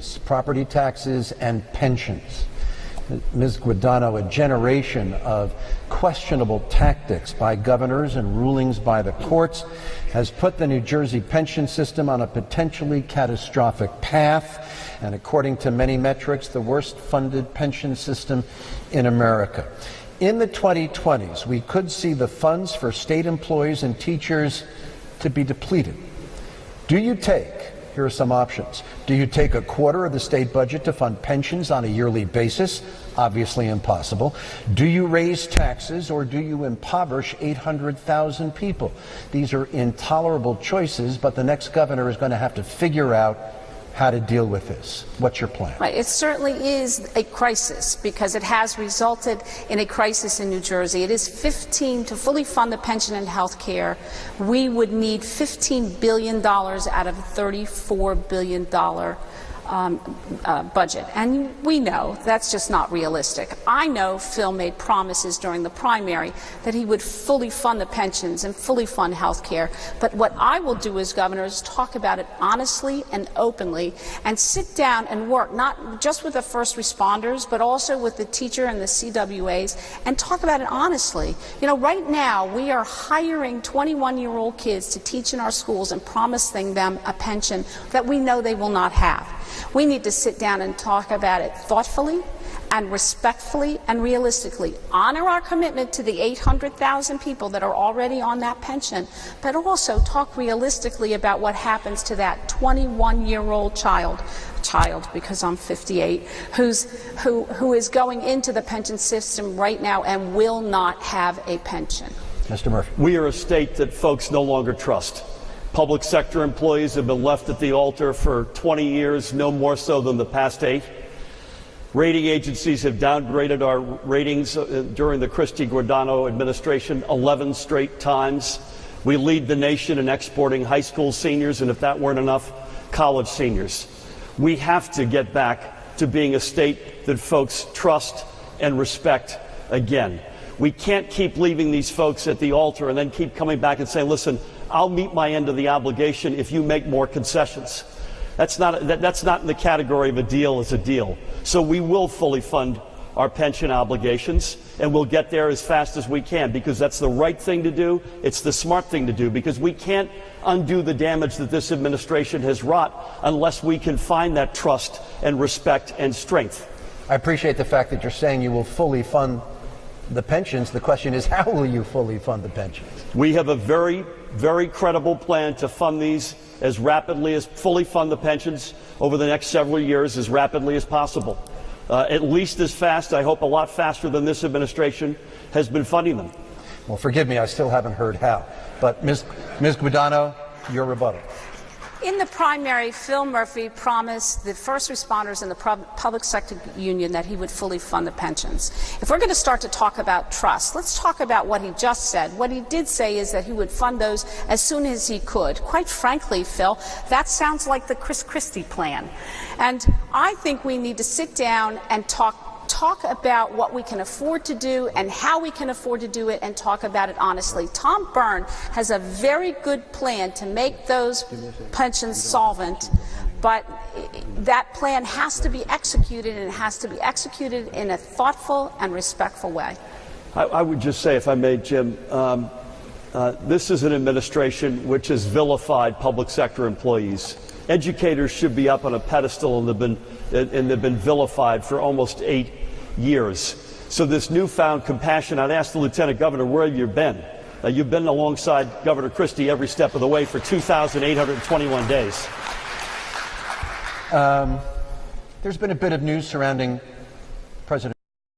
fees, property taxes, and pensions. Ms. Guadagno, a generation of questionable tactics by governors and rulings by the courts has put the New Jersey pension system on a potentially catastrophic path, and according to many metrics, the worst funded pension system in America. In the 2020s, we could see the funds for state employees and teachers to be depleted. Here are some options. Do you take a quarter of the state budget to fund pensions on a yearly basis? Obviously impossible. Do you raise taxes, or do you impoverish 800,000 people? These are intolerable choices, but the next governor is going to have to figure out how to deal with this. What's your plan? Right. It certainly is a crisis because it has resulted in a crisis in New Jersey. It is to fully fund the pension and health care. We would need $15 billion out of a $34 billion budget. And we know that's just not realistic. I know Phil made promises during the primary that he would fully fund the pensions and fully fund health care. But what I will do as governor is talk about it honestly and openly and sit down and work not just with the first responders but also with the teacher and the CWAs and talk about it honestly. You know, right now we are hiring 21-year-old kids to teach in our schools and promising them a pension that we know they will not have. We need to sit down and talk about it thoughtfully and respectfully and realistically. Honor our commitment to the 800,000 people that are already on that pension, but also talk realistically about what happens to that 21-year-old child because I'm 58, who is going into the pension system right now and will not have a pension. Mr. Murphy. We are a state that folks no longer trust. Public sector employees have been left at the altar for 20 years, no more so than the past 8. Rating agencies have downgraded our ratings during the Christie-Guadagno administration 11 straight times. We lead the nation in exporting high school seniors, and if that weren't enough, college seniors. We have to get back to being a state that folks trust and respect again. We can't keep leaving these folks at the altar and then keep coming back and saying, listen, I'll meet my end of the obligation if you make more concessions. That's not in the category of a deal as a deal. So we will fully fund our pension obligations, and we'll get there as fast as we can because that's the right thing to do. It's the smart thing to do because we can't undo the damage that this administration has wrought unless we can find that trust and respect and strength. I appreciate the fact that you're saying you will fully fund the pensions. The question is, how will you fully fund the pensions? We have a very, very credible plan to fund these as rapidly as fully fund the pensions over the next several years as rapidly as possible. At least as fast, I hope a lot faster than this administration has been funding them. Well, forgive me, I still haven't heard how. But Ms. Guadagno, your rebuttal. In the primary, Phil Murphy promised the first responders in the public sector union that he would fully fund the pensions. If we're going to start to talk about trust, let's talk about what he just said. What he did say is that he would fund those as soon as he could. Quite frankly, Phil, that sounds like the Chris Christie plan. And I think we need to sit down and talk about what we can afford to do and how we can afford to do it and talk about it honestly. Tom Byrne has a very good plan to make those pensions solvent, but that plan has to be executed, and it has to be executed in a thoughtful and respectful way. I would just say, if I may, Jim, this is an administration which has vilified public sector employees. Educators should be up on a pedestal, and they've been vilified for almost 8 years. So this newfound compassion, I'd ask the Lieutenant Governor, where have you been? You've been alongside Governor Christie every step of the way for 2,821 days. There's been a bit of news surrounding President